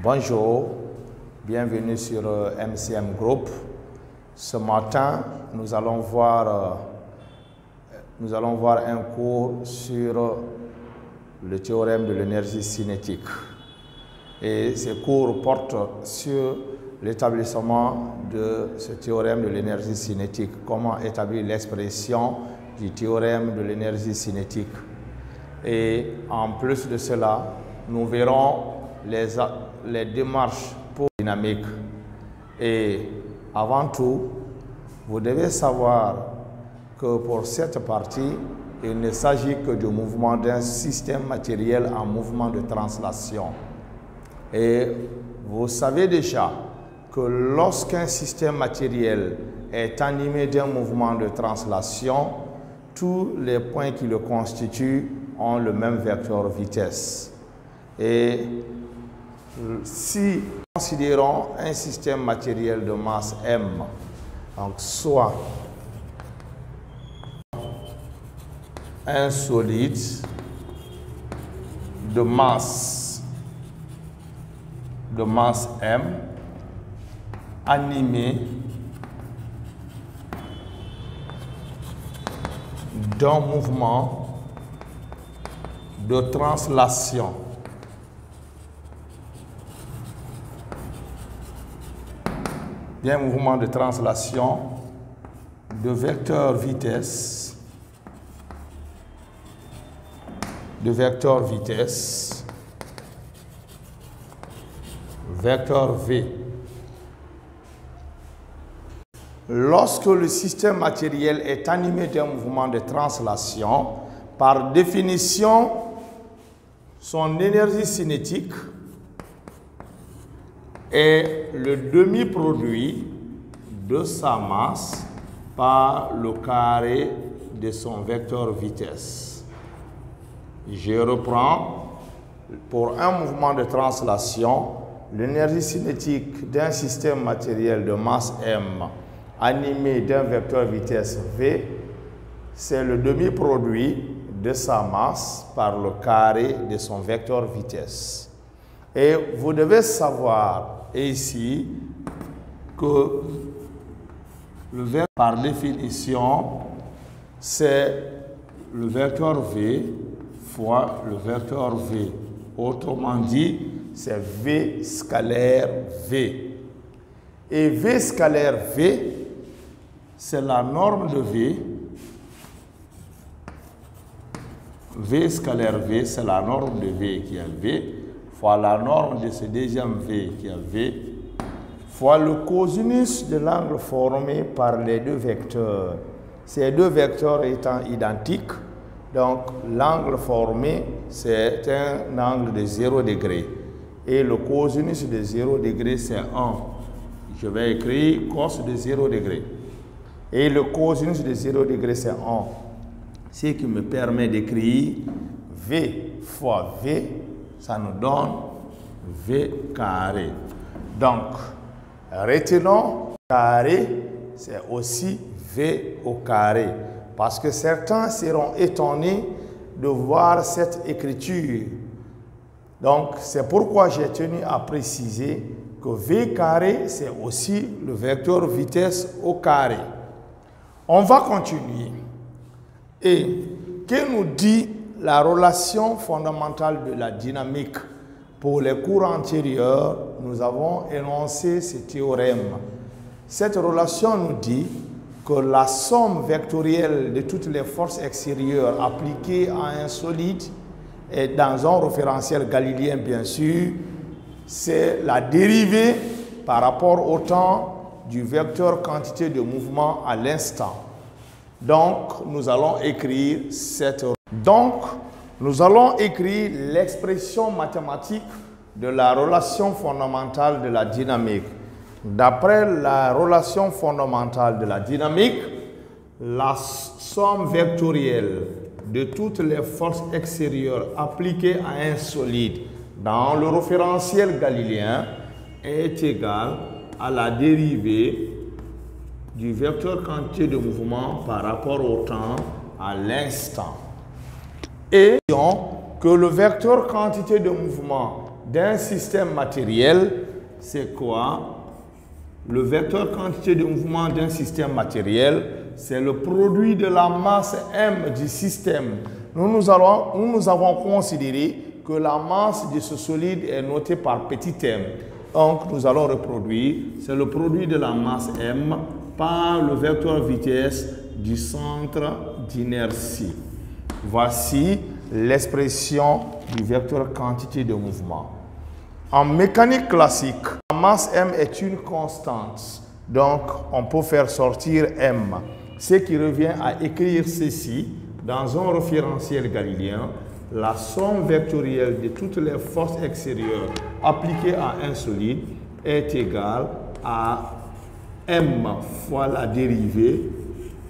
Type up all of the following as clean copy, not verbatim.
Bonjour, bienvenue sur MCM Group. Ce matin, nous allons voir un cours sur le théorème de l'énergie cinétique. Et ce cours porte sur l'établissement de ce théorème de l'énergie cinétique. Comment établir l'expression du théorème de l'énergie cinétique. Et en plus de cela, nous verrons les démarches pour la dynamique. Et avant tout, vous devez savoir que pour cette partie, il ne s'agit que du mouvement d'un système matériel en mouvement de translation. Et vous savez déjà que lorsqu'un système matériel est animé d'un mouvement de translation, tous les points qui le constituent ont le même vecteur vitesse. Et si nous considérons un système matériel de masse M, donc soit un solide de masse M animé d'un mouvement de translation. Un mouvement de translation de vecteur vitesse, vecteur V. Lorsque le système matériel est animé d'un mouvement de translation, par définition, son énergie cinétique est le demi-produit de sa masse par le carré de son vecteur vitesse. Je reprends. Pour un mouvement de translation, l'énergie cinétique d'un système matériel de masse M animé d'un vecteur vitesse V, c'est le demi-produit de sa masse par le carré de son vecteur vitesse. Et vous devez savoir ici que le vecteur, par définition, c'est le vecteur V fois le vecteur V. Autrement dit, c'est V scalaire V. Et V scalaire V, c'est la norme de V. V scalaire V, c'est la norme de V qui est V, fois la norme de ce deuxième V qui est V, fois le cosinus de l'angle formé par les deux vecteurs. Ces deux vecteurs étant identiques, donc l'angle formé, c'est un angle de 0 degré. Et le cosinus de 0 degré, c'est 1. Je vais écrire cos de 0 degré. Et le cosinus de 0 degré, c'est 1. Ce qui me permet d'écrire V fois V, ça nous donne V carré. Donc, retenons carré, c'est aussi V au carré. Parce que certains seront étonnés de voir cette écriture. Donc, c'est pourquoi j'ai tenu à préciser que V carré, c'est aussi le vecteur vitesse au carré. On va continuer. Et que nous dit la relation fondamentale de la dynamique? Pour les cours antérieurs, nous avons énoncé ce théorème. Cette relation nous dit que la somme vectorielle de toutes les forces extérieures appliquées à un solide, et dans un référentiel galiléen bien sûr, c'est la dérivée par rapport au temps du vecteur quantité de mouvement à l'instant. Donc, nous allons écrire l'expression mathématique de la relation fondamentale de la dynamique. D'après la relation fondamentale de la dynamique, la somme vectorielle de toutes les forces extérieures appliquées à un solide dans le référentiel galiléen est égale à la dérivée du vecteur quantité de mouvement par rapport au temps à l'instant. Et que le vecteur quantité de mouvement d'un système matériel, c'est quoi? Le vecteur quantité de mouvement d'un système matériel, c'est le produit de la masse M du système. Nous avons considéré que la masse de ce solide est notée par petit m. Donc, nous allons reproduire, c'est le produit de la masse M par le vecteur vitesse du centre d'inertie. Voici l'expression du vecteur quantité de mouvement. En mécanique classique, la masse M est une constante. Donc, on peut faire sortir M. Ce qui revient à écrire ceci dans un référentiel galiléen. La somme vectorielle de toutes les forces extérieures appliquées à un solide est égale à M fois la dérivée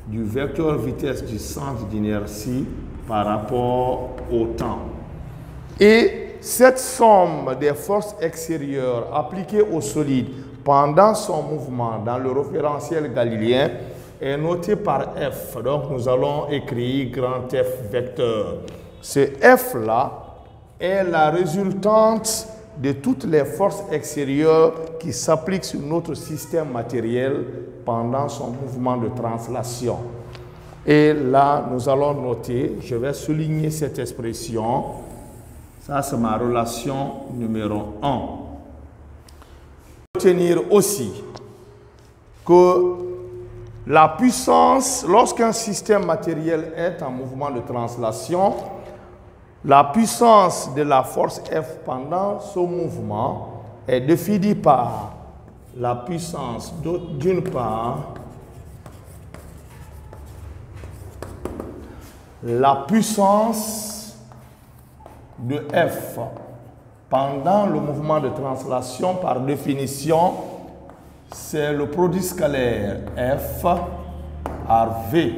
du vecteur vitesse du centre d'inertie par rapport au temps. Et cette somme des forces extérieures appliquées au solide pendant son mouvement dans le référentiel galiléen est notée par F. Donc nous allons écrire grand F vecteur. Ce F-là est la résultante de toutes les forces extérieures qui s'appliquent sur notre système matériel pendant son mouvement de translation. Et là, nous allons noter, je vais souligner cette expression. Ça, c'est ma relation numéro 1. Retenir aussi que la puissance, lorsqu'un système matériel est en mouvement de translation, la puissance de la force F pendant ce mouvement est définie par la puissance d'une part, la puissance de F pendant le mouvement de translation, par définition, c'est le produit scalaire F par V.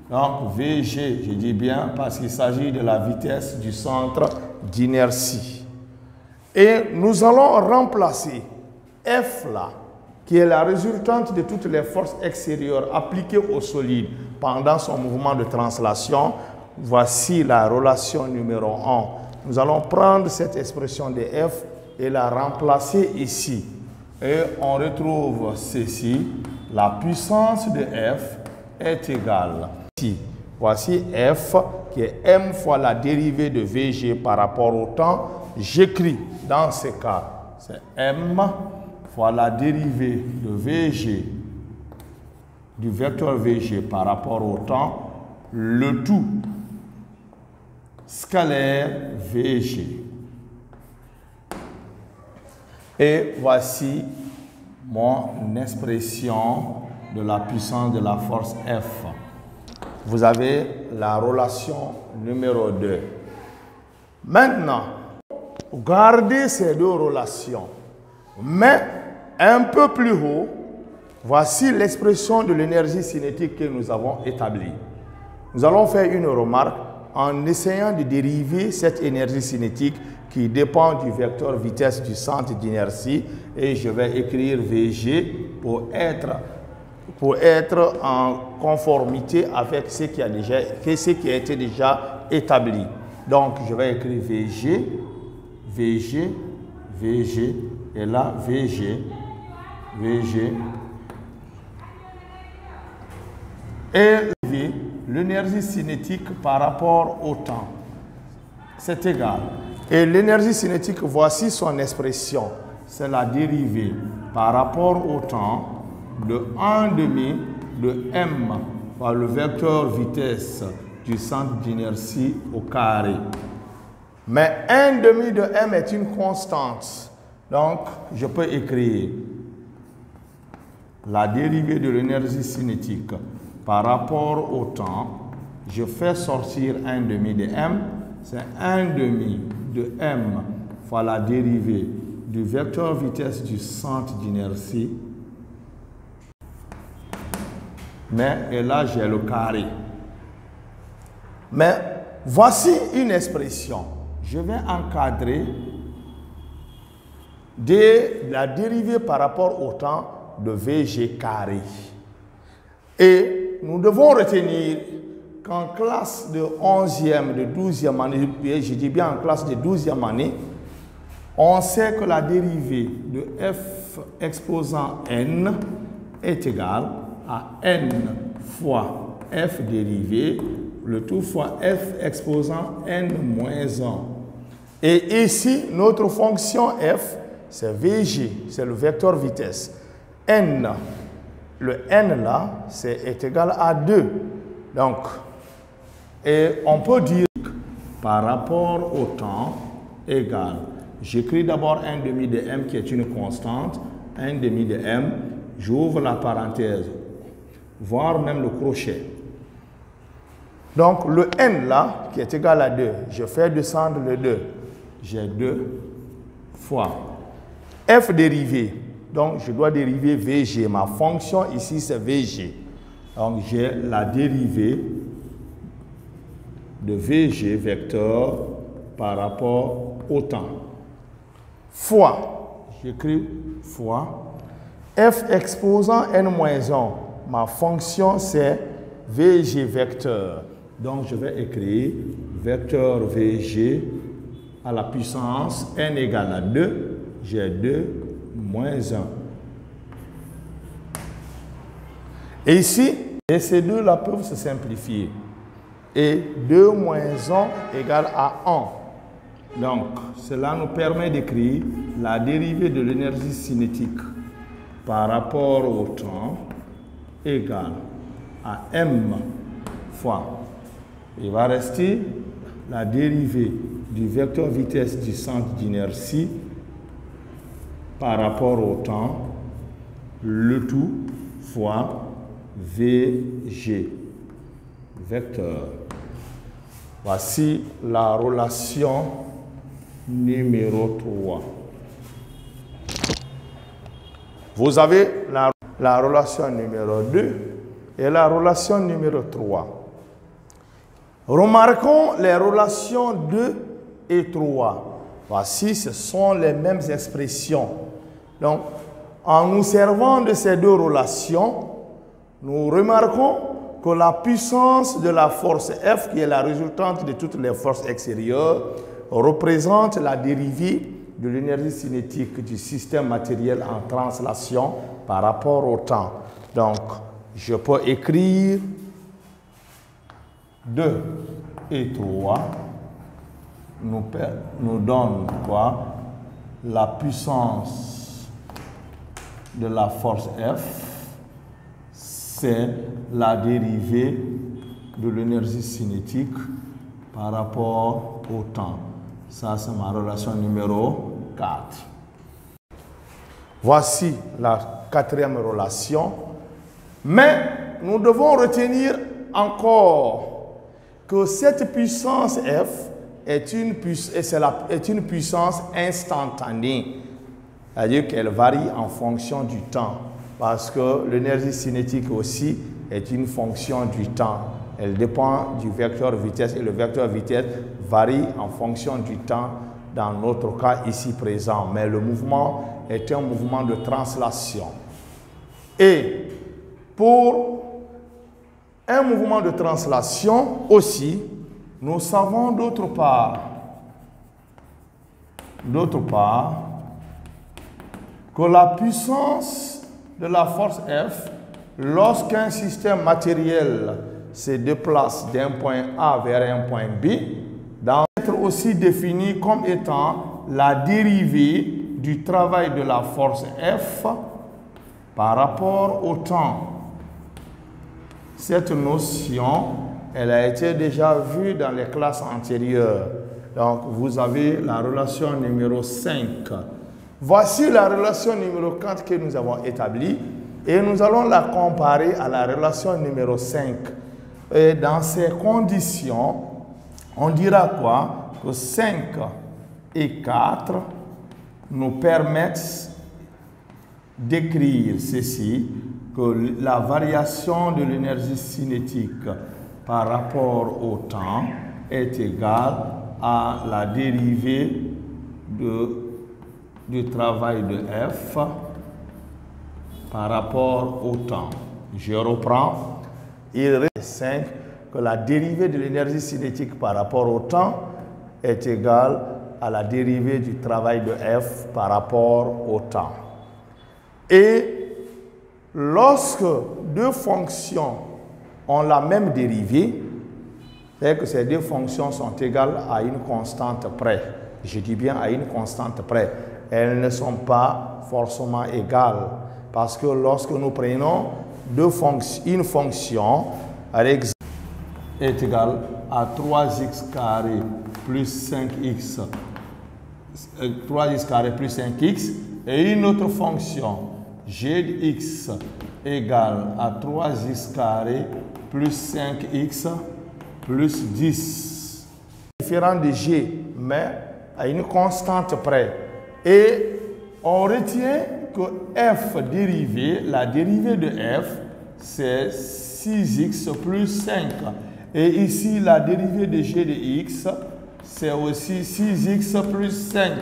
Donc VG, je dis bien parce qu'il s'agit de la vitesse du centre d'inertie. Et nous allons remplacer F là, qui est la résultante de toutes les forces extérieures appliquées au solide pendant son mouvement de translation. Voici la relation numéro 1. Nous allons prendre cette expression de F et la remplacer ici. Et on retrouve ceci. La puissance de F est égale. Voici F qui est M fois la dérivée de VG par rapport au temps. J'écris dans ce cas, c'est M fois la dérivée de VG, du vecteur VG par rapport au temps, le tout scalaire VG. Et voici mon expression de la puissance de la force F. Vous avez la relation numéro 2. Maintenant, gardez ces deux relations. Mais un peu plus haut, voici l'expression de l'énergie cinétique que nous avons établie. Nous allons faire une remarque en essayant de dériver cette énergie cinétique qui dépend du vecteur vitesse du centre d'inertie. Et je vais écrire VG pour être en conformité avec ce qui a été déjà établi. Donc, je vais écrire VG, VG, VG, et là, VG, VG. Et l'énergie cinétique par rapport au temps, c'est égal. Et l'énergie cinétique, voici son expression. C'est la dérivée par rapport au temps de 1/2 de M par le vecteur vitesse du centre d'inertie au carré. Mais 1/2 de M est une constante. Donc, je peux écrire la dérivée de l'énergie cinétique par rapport au temps. Je fais sortir 1/2 de M. C'est 1/2 de M fois la dérivée du vecteur vitesse du centre d'inertie. Et là, j'ai le carré. Mais voici une expression. Je vais encadrer de la dérivée par rapport au temps de VG carré. Et nous devons retenir qu'en classe de 11e, de 12e année, je dis bien en classe de 12e année, On sait que la dérivée de f exposant n est égale à n fois f dérivée, le tout fois f exposant n moins 1. Et ici, notre fonction f, c'est Vg, c'est le vecteur vitesse. N, le n là, est égal à 2. Donc, et on peut dire que par rapport au temps égal, j'écris d'abord 1 demi de m qui est une constante, 1 demi de m, j'ouvre la parenthèse, voire même le crochet. Donc, le n là, qui est égal à 2, je fais descendre le 2. J'ai 2 fois f dérivé. Donc, je dois dériver Vg. Ma fonction ici, c'est Vg. Donc, j'ai la dérivée de Vg vecteur par rapport au temps. Fois, j'écris fois, f exposant n-1. Ma fonction, c'est Vg vecteur. Donc, je vais écrire vecteur Vg à la puissance n égale à 2. J'ai 2 moins 1. Et ici, et ces deux-là peuvent se simplifier. Et 2 moins 1 égale à 1. Donc, cela nous permet d'écrire la dérivée de l'énergie cinétique par rapport au temps égale à m fois. Il va rester la dérivée du vecteur vitesse du centre d'inertie par rapport au temps, le tout fois Vg, vecteur. Voici la relation numéro 3. Vous avez la relation numéro 2 et la relation numéro 3. Remarquons les relations 2 et 3. Voici, ce sont les mêmes expressions. Donc, en nous servant de ces deux relations, nous remarquons que la puissance de la force F, qui est la résultante de toutes les forces extérieures, représente la dérivée de l'énergie cinétique du système matériel en translation par rapport au temps. Donc, je peux écrire 2 et 3 nous donne quoi? La puissance de la force F, c'est la dérivée de l'énergie cinétique par rapport au temps. Ça, c'est ma relation numéro 4. Voici la quatrième relation. Mais nous devons retenir encore que cette puissance F est une puissance instantanée. C'est-à-dire qu'elle varie en fonction du temps. Parce que l'énergie cinétique aussi est une fonction du temps. Elle dépend du vecteur vitesse et le vecteur vitesse varie en fonction du temps dans notre cas ici présent. Mais le mouvement est un mouvement de translation. Et pour un mouvement de translation aussi, nous savons d'autre part que la puissance de la force F, lorsqu'un système matériel se déplace d'un point A vers un point B, doit être aussi définie comme étant la dérivée du travail de la force F par rapport au temps. Cette notion, elle a été déjà vue dans les classes antérieures. Donc, vous avez la relation numéro 5. Voici la relation numéro 4 que nous avons établie et nous allons la comparer à la relation numéro 5. Et dans ces conditions, on dira quoi? Que 5 et 4 nous permettent d'écrire ceci, que la variation de l'énergie cinétique par rapport au temps est égale à la dérivée du travail de F par rapport au temps. Je reprends. Il reste 5 que la dérivée de l'énergie cinétique par rapport au temps est égale à la dérivée du travail de f par rapport au temps. Et lorsque deux fonctions ont la même dérivée, c'est-à-dire que ces deux fonctions sont égales à une constante près. Je dis bien à une constante près. Elles ne sont pas forcément égales. Parce que lorsque nous prenons une fonction, par exemple, est égale à 3x carré plus 5x, 3x carré plus 5x, et une autre fonction, g de x égale à 3x carré plus 5x plus 10. Différent de g, mais à une constante près. Et on retient que f dérivée, la dérivée de f, c'est 6x plus 5. Et ici, la dérivée de g de x, c'est aussi 6x plus 5.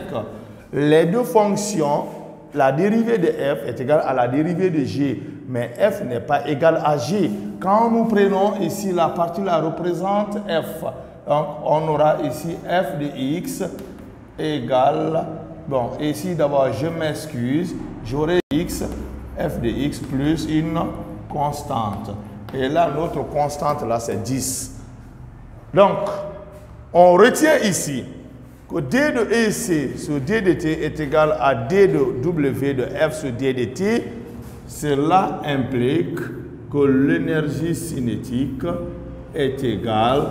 Les deux fonctions, la dérivée de f est égale à la dérivée de g, mais f n'est pas égal à g. Quand nous prenons ici la partie la représente f, donc on aura ici f de x égale, bon, ici d'abord je m'excuse, j'aurai x, f de x plus une constante. Et là, notre constante, là, c'est 10. Donc, on retient ici que d de EC sur d de t est égal à d de w de f sur d de t. Cela implique que l'énergie cinétique est égale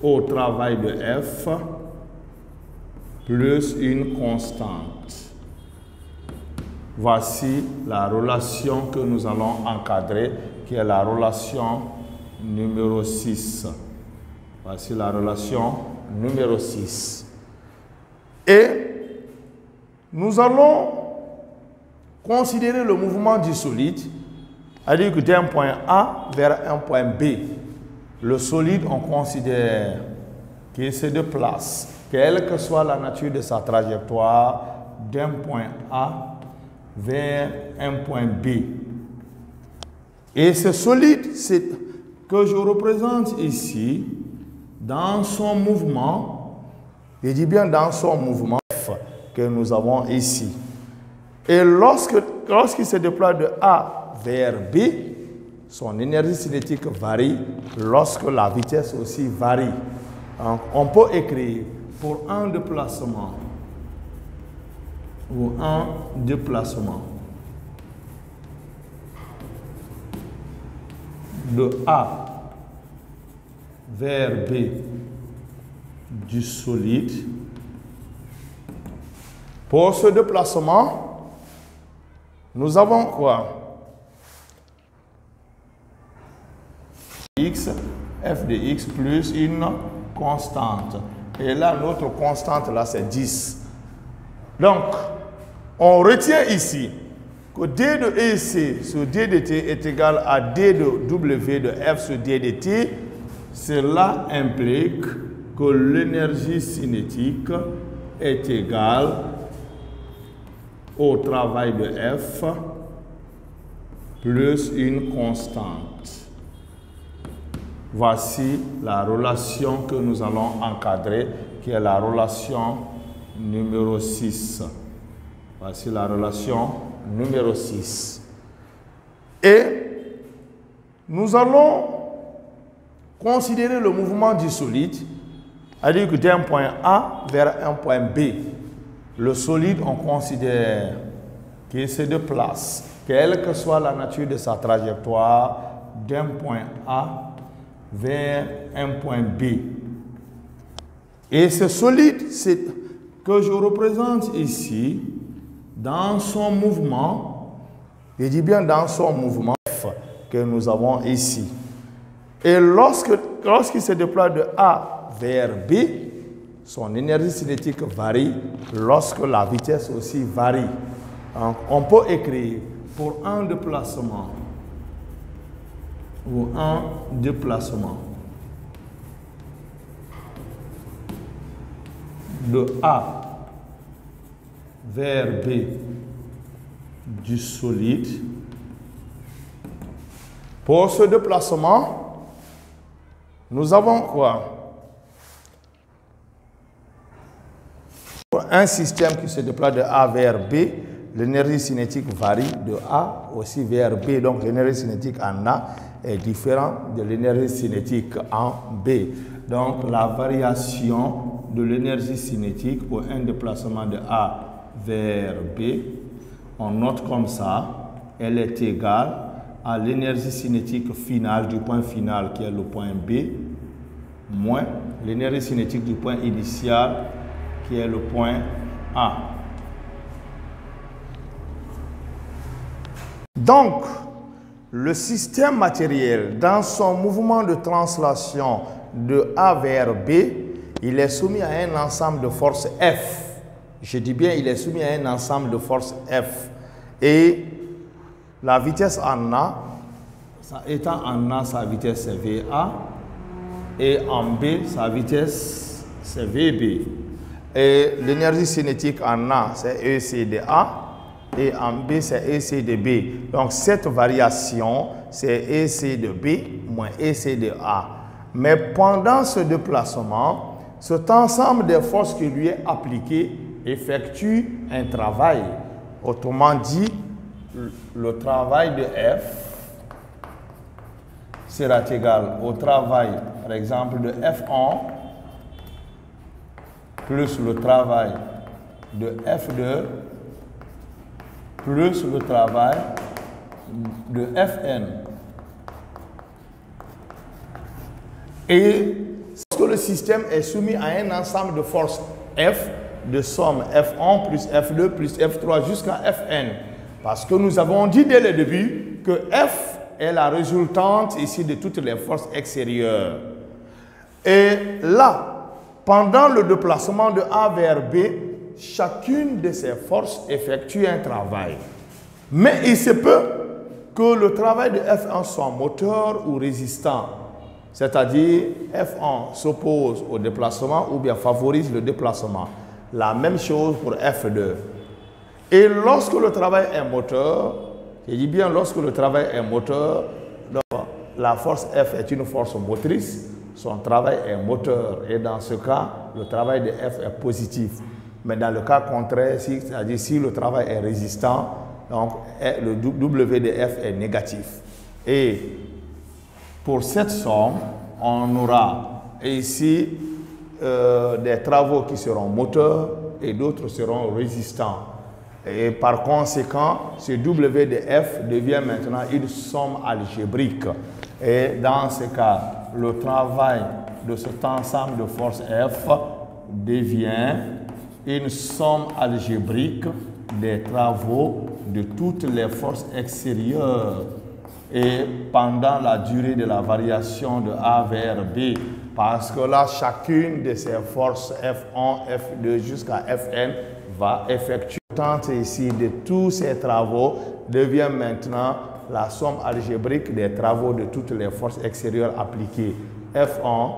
au travail de F plus une constante. Voici la relation que nous allons encadrer, qui est la relation numéro 6. Voici la relation numéro 6. Et nous allons considérer le mouvement du solide, c'est-à-dire que d'un point A vers un point B. Le solide, on considère qu'il se déplace, quelle que soit la nature de sa trajectoire, d'un point A vers un point B. Et ce solide que je représente ici, dans son mouvement, je dis bien dans son mouvement F que nous avons ici. Et lorsqu'il se déploie de A vers B, son énergie cinétique varie lorsque la vitesse aussi varie. Donc, on peut écrire pour un déplacement ou un déplacement de A vers B du solide. Pour ce déplacement, nous avons quoi? X, f de x plus une constante. Et là, notre constante, là, c'est 10. Donc, on retient ici que d de EC sur d de t est égal à d de w de f sur d de t. Cela implique que l'énergie cinétique est égale au travail de F plus une constante. Voici la relation que nous allons encadrer, qui est la relation numéro 6. Voici la relation numéro 6. Et nous allons considérer le mouvement du solide, c'est-à-dire que d'un point A vers un point B. Le solide, on considère qu'il se déplace, quelle que soit la nature de sa trajectoire, d'un point A vers un point B. Et ce solide que je représente ici, dans son mouvement, je dis bien dans son mouvement F que nous avons ici. Et lorsqu'il se déploie de A vers B, son énergie cinétique varie lorsque la vitesse aussi varie. Donc, on peut écrire pour un déplacement ou un déplacement de A vers B du solide. Pour ce déplacement, nous avons quoi? un système qui se déplace de A vers B, l'énergie cinétique varie de A aussi vers B. Donc l'énergie cinétique en A est différente de l'énergie cinétique en B. Donc la variation de l'énergie cinétique pour un déplacement de A vers B, on note comme ça, elle est égale à l'énergie cinétique finale du point final qui est le point B, moins l'énergie cinétique du point initial qui est le point A. Donc, le système matériel, dans son mouvement de translation de A vers B, il est soumis à un ensemble de forces F. Je dis bien, il est soumis à un ensemble de forces F. Et la vitesse en A, étant en A, sa vitesse c'est VA, et en B, sa vitesse c'est VB. Et l'énergie cinétique en A, c'est EC de A, et en B, c'est EC de B. Donc, cette variation, c'est EC de B moins EC de A. Mais pendant ce déplacement, cet ensemble de forces qui lui est appliqué effectue un travail. Autrement dit, le travail de F sera égal au travail, par exemple, de F1 plus le travail de F2 plus le travail de Fn. Et lorsque le système est soumis à un ensemble de forces F, de somme F1 plus F2 plus F3 jusqu'à Fn. Parce que nous avons dit dès le début que F est la résultante ici de toutes les forces extérieures. Et là, pendant le déplacement de A vers B, chacune de ces forces effectue un travail. Mais il se peut que le travail de F1 soit moteur ou résistant. C'est-à-dire, F1 s'oppose au déplacement ou bien favorise le déplacement. La même chose pour F2. Et lorsque le travail est moteur, je dis bien lorsque le travail est moteur, donc la force F est une force motrice, son travail est moteur. Et dans ce cas, le travail de F est positif. Mais dans le cas contraire, c'est-à-dire si le travail est résistant, donc le W de F est négatif. Et pour cette somme, on aura ici des travaux qui seront moteurs et d'autres seront résistants. Et par conséquent, ce W de F devient maintenant une somme algébrique. Et dans ce cas, le travail de cet ensemble de forces F devient une somme algébrique des travaux de toutes les forces extérieures. Et pendant la durée de la variation de A vers B, parce que là, chacune de ces forces F1, F2 jusqu'à Fn va effectuer ici de tous ces travaux devient maintenant la somme algébrique des travaux de toutes les forces extérieures appliquées. F1,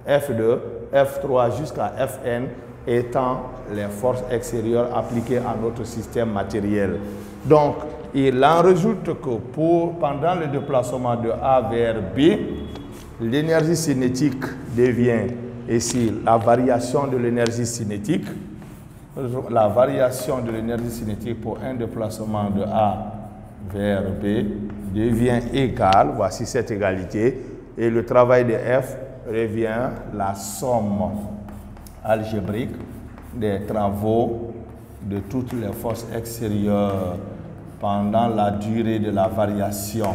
F2, F3 jusqu'à Fn étant les forces extérieures appliquées à notre système matériel. Donc, il en résulte que pendant le déplacement de A vers B, l'énergie cinétique devient ici la variation de l'énergie cinétique. La variation de l'énergie cinétique pour un déplacement de A vers B devient égale, voici cette égalité, et le travail de F revient la somme algébrique des travaux de toutes les forces extérieures pendant la durée de la variation.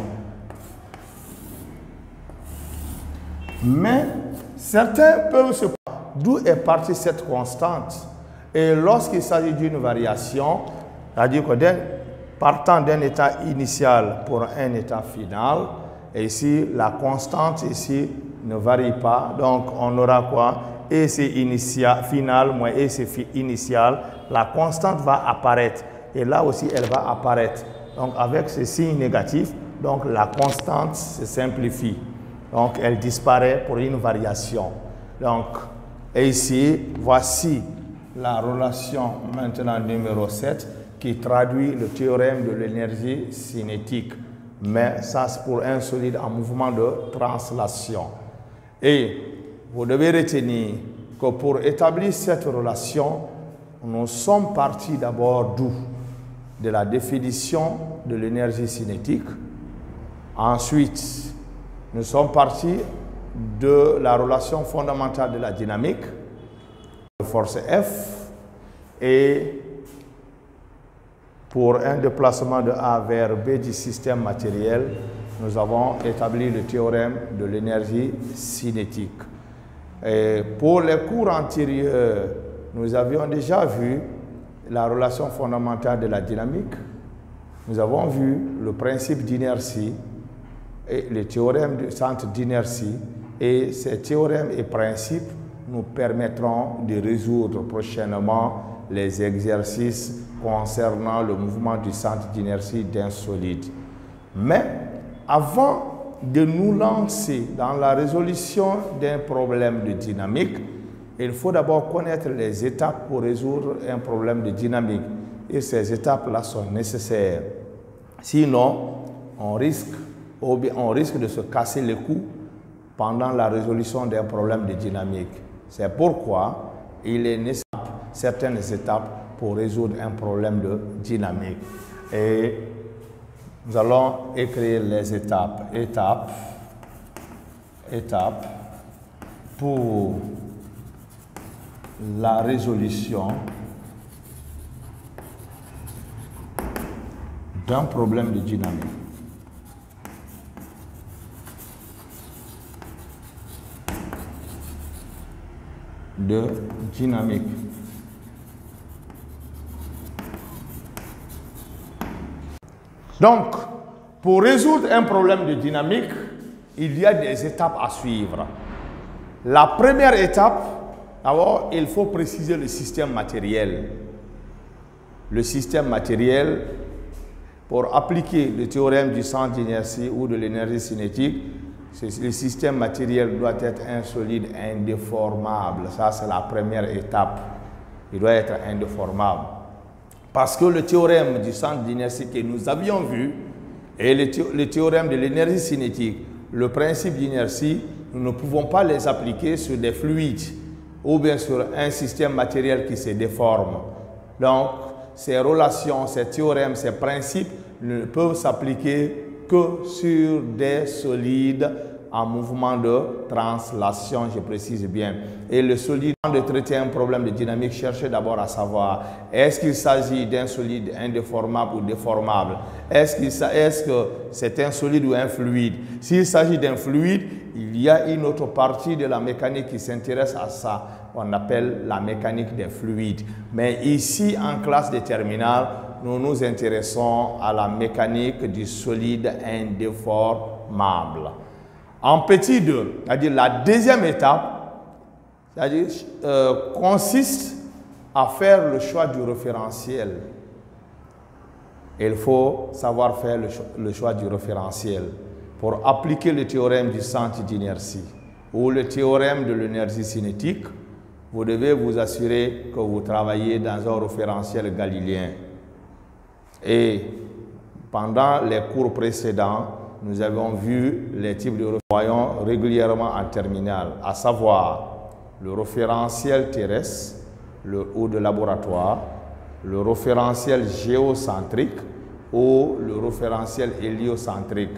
Mais certains peuvent se demander d'où est partie cette constante. Et lorsqu'il s'agit d'une variation, c'est-à-dire que partant d'un état initial pour un état final, et ici la constante ici ne varie pas, donc on aura quoi? EC initial, final moins EC initial, la constante va apparaître. Et là aussi, elle va apparaître. Donc, avec ce signe négatif, donc la constante se simplifie. Donc, elle disparaît pour une variation. Donc, et ici, voici la relation maintenant numéro 7 qui traduit le théorème de l'énergie cinétique. Mais ça, c'est pour un solide en mouvement de translation. Et vous devez retenir que pour établir cette relation, nous sommes partis d'abord d'où? De la définition de l'énergie cinétique. Ensuite, nous sommes partis de la relation fondamentale de la dynamique, de force F, et pour un déplacement de A vers B du système matériel, nous avons établi le théorème de l'énergie cinétique. Et pour les cours antérieurs, nous avions déjà vu la relation fondamentale de la dynamique. Nous avons vu le principe d'inertie et le théorème du centre d'inertie. Et ces théorèmes et principes nous permettront de résoudre prochainement les exercices concernant le mouvement du centre d'inertie d'un solide. Mais avant de nous lancer dans la résolution d'un problème de dynamique, il faut d'abord connaître les étapes pour résoudre un problème de dynamique. Et ces étapes-là sont nécessaires. Sinon, on risque de se casser le cou pendant la résolution d'un problème de dynamique. C'est pourquoi il est nécessaire certaines étapes pour résoudre un problème de dynamique. Et nous allons écrire les étapes. Étape pour la résolution d'un problème de dynamique. Donc, pour résoudre un problème de dynamique, il y a des étapes à suivre. La première étape, d'abord, il faut préciser le système matériel. Le système matériel, pour appliquer le théorème du centre d'inertie ou de l'énergie cinétique, le système matériel doit être un solide indéformable. Ça, c'est la première étape. Il doit être indéformable. Parce que le théorème du centre d'inertie que nous avions vu et le théorème de l'énergie cinétique, le principe d'inertie, nous ne pouvons pas les appliquer sur des fluides ou bien sur un système matériel qui se déforme. Donc, ces relations, ces théorèmes, ces principes ne peuvent s'appliquer que sur des solides en mouvement de translation, je précise bien. Et le solide, avant de traiter un problème de dynamique, cherchez d'abord à savoir, est-ce qu'il s'agit d'un solide indéformable ou déformable? Est-ce que c'est un solide ou un fluide? S'il s'agit d'un fluide, il y a une autre partie de la mécanique qui s'intéresse à ça, qu'on appelle la mécanique des fluides. Mais ici, en classe de terminale, nous nous intéressons à la mécanique du solide indéformable. En petit 2, c'est-à-dire la deuxième étape, consiste à faire le choix du référentiel. Il faut savoir faire le choix du référentiel pour appliquer le théorème du centre d'inertie ou le théorème de l'énergie cinétique. Vous devez vous assurer que vous travaillez dans un référentiel galiléen. Et pendant les cours précédents, nous avons vu les types de référentiels régulièrement en terminale, à savoir le référentiel terrestre ou de laboratoire, le référentiel géocentrique ou le référentiel héliocentrique.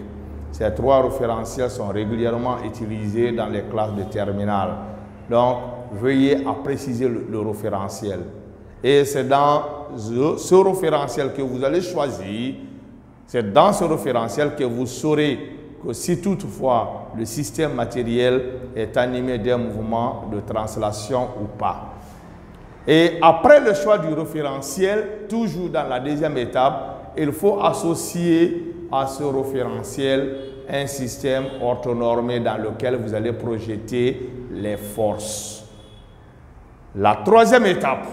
Ces trois référentiels sont régulièrement utilisés dans les classes de terminale. Donc, veuillez à préciser le référentiel. Et c'est dans ce référentiel que vous allez choisir, c'est dans ce référentiel que vous saurez que si toutefois le système matériel est animé d'un mouvement de translation ou pas. Et après le choix du référentiel, toujours dans la deuxième étape, il faut associer à ce référentiel un système orthonormé dans lequel vous allez projeter les forces. La troisième étape,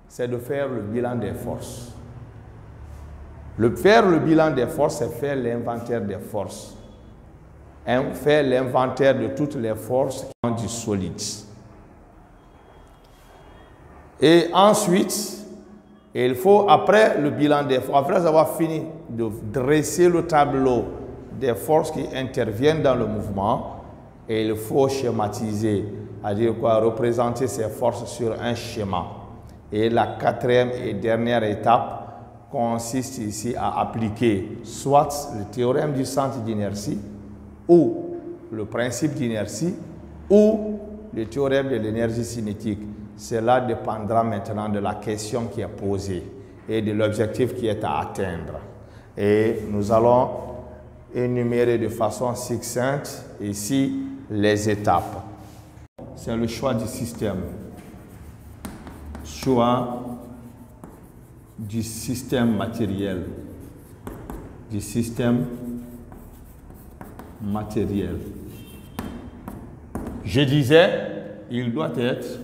c'est de faire le bilan des forces. Faire le bilan des forces, c'est faire l'inventaire des forces. Faire l'inventaire de toutes les forces qui ont du solide. Et ensuite, il faut, après le bilan des forces, après avoir fini de dresser le tableau des forces qui interviennent dans le mouvement, et il faut schématiser, c'est-à-dire quoi, représenter ces forces sur un schéma. Et la quatrième et dernière étape consiste ici à appliquer soit le théorème du centre d'inertie ou le principe d'inertie ou le théorème de l'énergie cinétique. Cela dépendra maintenant de la question qui est posée et de l'objectif qui est à atteindre. Et nous allons énumérer de façon succincte ici les étapes. C'est le choix du système. Choix du système matériel. Du système matériel. Je disais, il doit être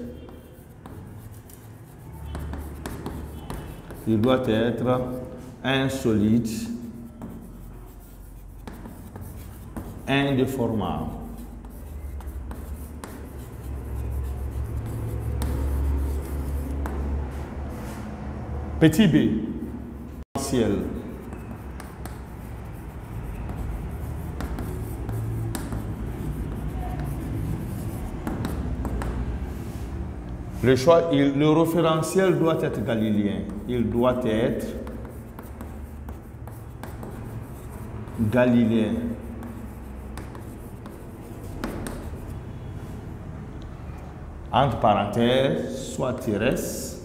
un solide indéformable. Petit b, ciel. Le référentiel doit être galiléen. Il doit être galiléen. Entre parenthèses, soit terrestre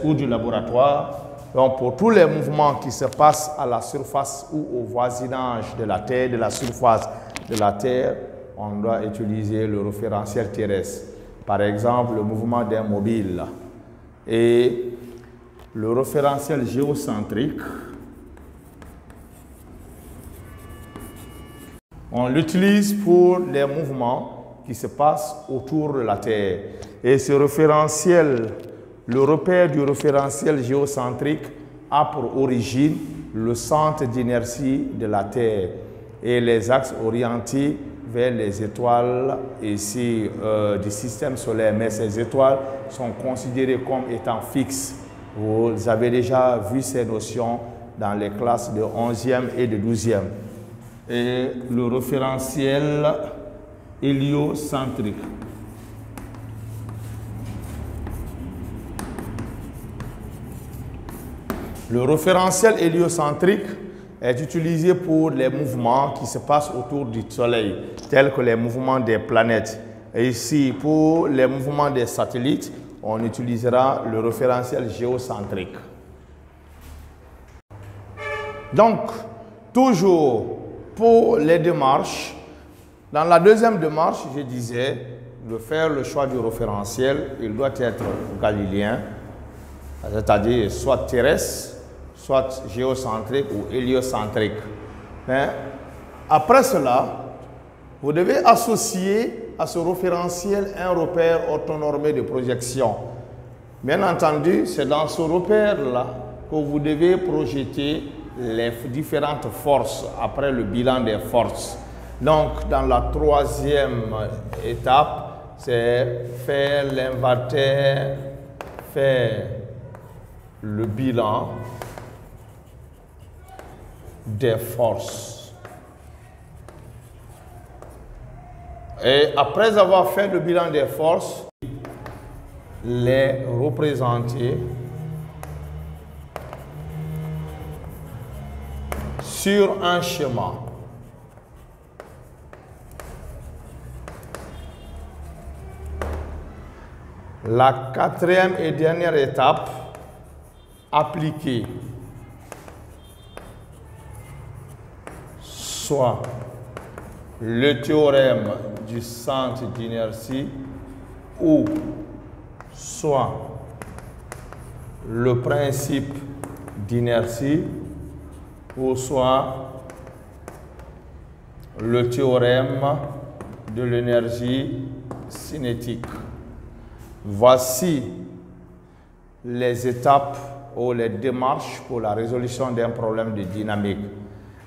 ou du laboratoire. Donc, pour tous les mouvements qui se passent à la surface ou au voisinage de la Terre, de la surface de la Terre, on doit utiliser le référentiel terrestre. Par exemple, le mouvement d'un mobile. Et le référentiel géocentrique, on l'utilise pour les mouvements qui se passent autour de la Terre. Et ce référentiel, le repère du référentiel géocentrique a pour origine le centre d'inertie de la Terre et les axes orientés vers les étoiles ici du système solaire. Mais ces étoiles sont considérées comme étant fixes. Vous avez déjà vu ces notions dans les classes de 11e et de 12e. Et le référentiel héliocentrique. Le référentiel héliocentrique est utilisé pour les mouvements qui se passent autour du Soleil, tels que les mouvements des planètes. Et ici, pour les mouvements des satellites, on utilisera le référentiel géocentrique. Donc, toujours pour les démarches, dans la deuxième démarche, je disais, de faire le choix du référentiel, il doit être galiléen, c'est-à-dire soit terrestre, soit géocentrique ou héliocentrique. Mais après cela, vous devez associer à ce référentiel un repère orthonormé de projection. Bien entendu, c'est dans ce repère-là que vous devez projeter les différentes forces après le bilan des forces. Donc, dans la troisième étape, c'est faire l'inventaire, faire le bilan des forces. Et après avoir fait le bilan des forces, les représenter sur un schéma. La quatrième et dernière étape, appliquer soit le théorème du centre d'inertie ou soit le principe d'inertie ou soit le théorème de l'énergie cinétique. Voici les étapes ou les démarches pour la résolution d'un problème de dynamique.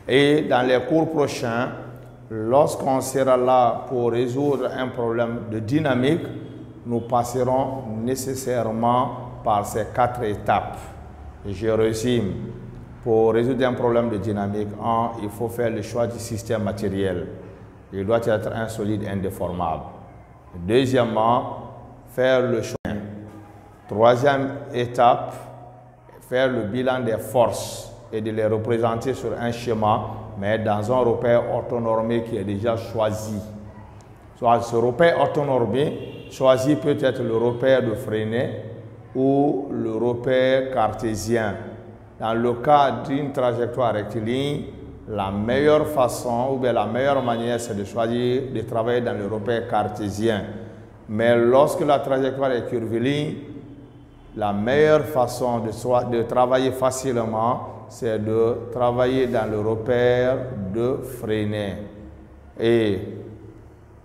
Et dans les cours prochains, lorsqu'on sera là pour résoudre un problème de dynamique, nous passerons nécessairement par ces 4 étapes. Je résume. Pour résoudre un problème de dynamique, il faut faire le choix du système matériel. Il doit être un solide indéformable. Deuxièmement, faire le choix Troisième étape, faire le bilan des forces et de les représenter sur un schéma, mais dans un repère orthonormé qui est déjà choisi. Soit ce repère orthonormé choisi peut être le repère de Freinet ou le repère cartésien. Dans le cas d'une trajectoire rectiligne, la meilleure façon ou bien la meilleure manière, c'est de choisir de travailler dans le repère cartésien. Mais lorsque la trajectoire est curviligne, la meilleure façon de travailler facilement, c'est de travailler dans le repère de Freinet. Et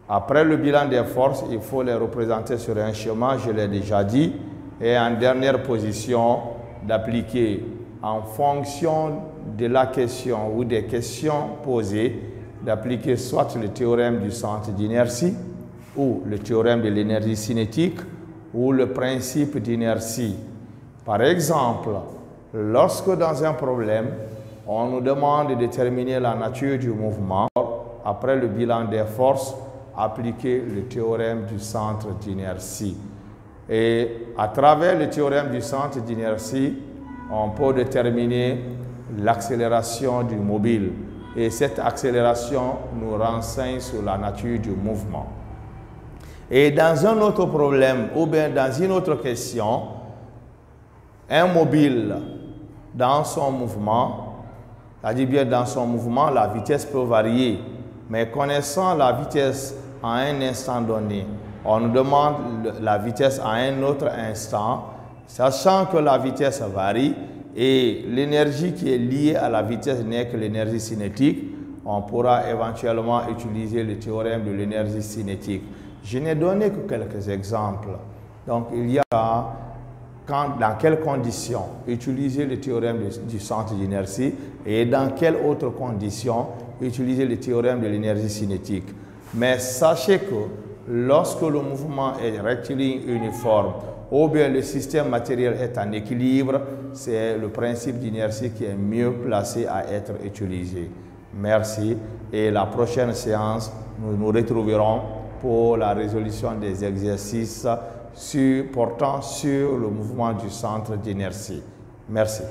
après le bilan des forces, il faut les représenter sur un schéma, je l'ai déjà dit. Et en dernière position, d'appliquer en fonction de la question ou des questions posées, d'appliquer soit le théorème du centre d'inertie ou le théorème de l'énergie cinétique ou le principe d'inertie. Par exemple, lorsque dans un problème, on nous demande de déterminer la nature du mouvement, après le bilan des forces, appliquer le théorème du centre d'inertie. Et à travers le théorème du centre d'inertie, on peut déterminer l'accélération du mobile. Et cette accélération nous renseigne sur la nature du mouvement. Et dans un autre problème, ou bien dans une autre question, un mobile dans son mouvement, c'est-à-dire bien dans son mouvement, la vitesse peut varier. Mais connaissant la vitesse à un instant donné, on nous demande la vitesse à un autre instant, sachant que la vitesse varie et l'énergie qui est liée à la vitesse n'est que l'énergie cinétique, on pourra éventuellement utiliser le théorème de l'énergie cinétique. Je n'ai donné que quelques exemples. Donc, il y a dans quelles conditions utiliser le théorème du centre d'inertie et dans quelles autres conditions utiliser le théorème de l'énergie cinétique. Mais sachez que lorsque le mouvement est rectiligne uniforme ou bien le système matériel est en équilibre, c'est le principe d'inertie qui est mieux placé à être utilisé. Merci. Et la prochaine séance, nous nous retrouverons pour la résolution des exercices portant sur le mouvement du centre d'inertie. Merci.